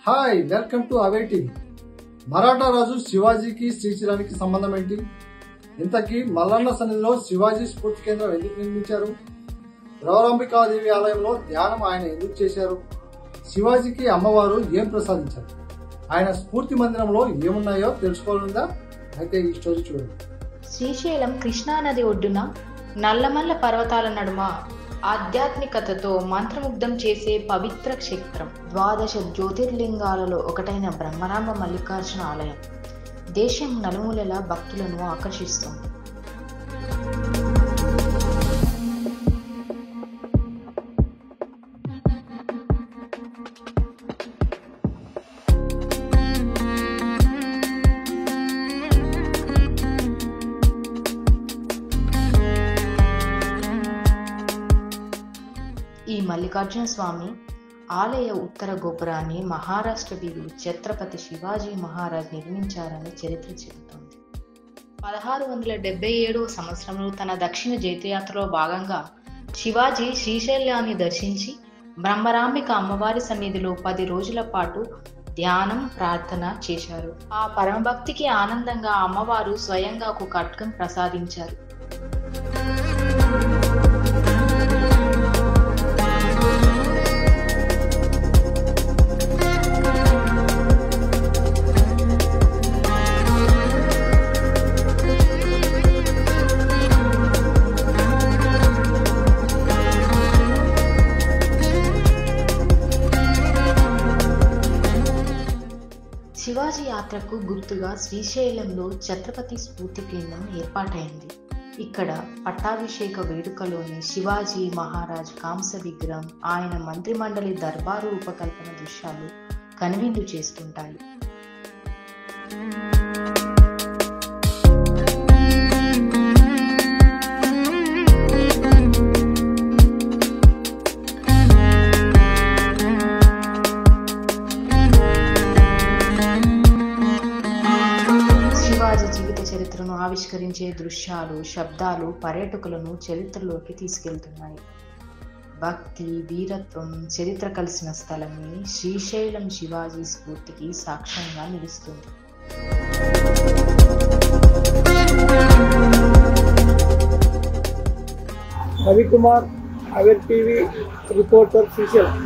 Hi welcome to అవే TV. Maratha రాజు శివాజీకి శ్రీశైలానికి సంబంధం ఏంటి? ఇంతకీ మల్లన్న సన్నిధిలో శివాజీ స్ఫూర్తి కేంద్రం ఎందుకు నిర్మించారు? భ్రవరాంబికాదేవి ఆలయంలో ధ్యానం ఆయన ఎందుకు చేశారు? శివాజీకి అమ్మవారు ఏం ప్రసాదించారు? ఆయన స్ఫూర్తి మందిరంలో ఏమున్నాయో తెలుసుకోవాలందా? అయితే ఈ స్టోరీ చూడండి. శ్రీశైలం కృష్ణానది ఒడ్డున నల్లమల్ల పర్వతాల నడుమ ఆధ్యాత్మికతతో మంత్రముగ్ధం చేసే పవిత్ర క్షేత్రం. 12 జ్యోతిర్లింగాలలో ఒకటైన బ్రహ్మరాంబ మల్లికార్జున ఆలయం దేశం నలుమూలల భక్తులను ఆకర్షిస్తుంది. ఈ మల్లికార్జున స్వామి ఆలయ ఉత్తర గోపురాన్ని మహారాష్ట్ర వీరుడు ఛత్రపతి శివాజీ మహారాజ్ నిర్మించారని చరిత్ర చెబుతోంది. 1677 సంవత్సరంలో తన దక్షిణ జైత్రయాత్రలో భాగంగా శివాజీ శ్రీశైలాన్ని దర్శించి బ్రహ్మరాంబిక అమ్మవారి సన్నిధిలో 10 రోజుల పాటు ధ్యానం ప్రార్థన చేశారు. ఆ పరమభక్తికి ఆనందంగా అమ్మవారు స్వయంగా ఒక ఖడ్గం ప్రసాదించారు. శివాజీ యాత్రకు గుర్తుగా శ్రీశైలంలో ఛత్రపతి స్ఫూర్తి కేంద్రం ఏర్పాటైంది. ఇక్కడ పట్టాభిషేక వేడుకలోని శివాజీ మహారాజ్ కాంస విగ్రహం, ఆయన మంత్రిమండలి దర్బారు రూపకల్పన దృశ్యాలు కనువిందు చేస్తుంటాయి. శివాజీ జీవిత చరిత్రను ఆవిష్కరించే దృశ్యాలు, శబ్దాలు పర్యాటకులను చరిత్రలోకి తీసుకెళ్తున్నాయి. భక్తి, వీరత్వం, చరిత్ర కలిసిన స్థలమే శ్రీశైలం శివాజీ స్ఫూర్తికి సాక్ష్యంగా నిలుస్తుంది. రవికుమార్, అవే టీవీ రిపోర్టర్, శ్రీశైలం.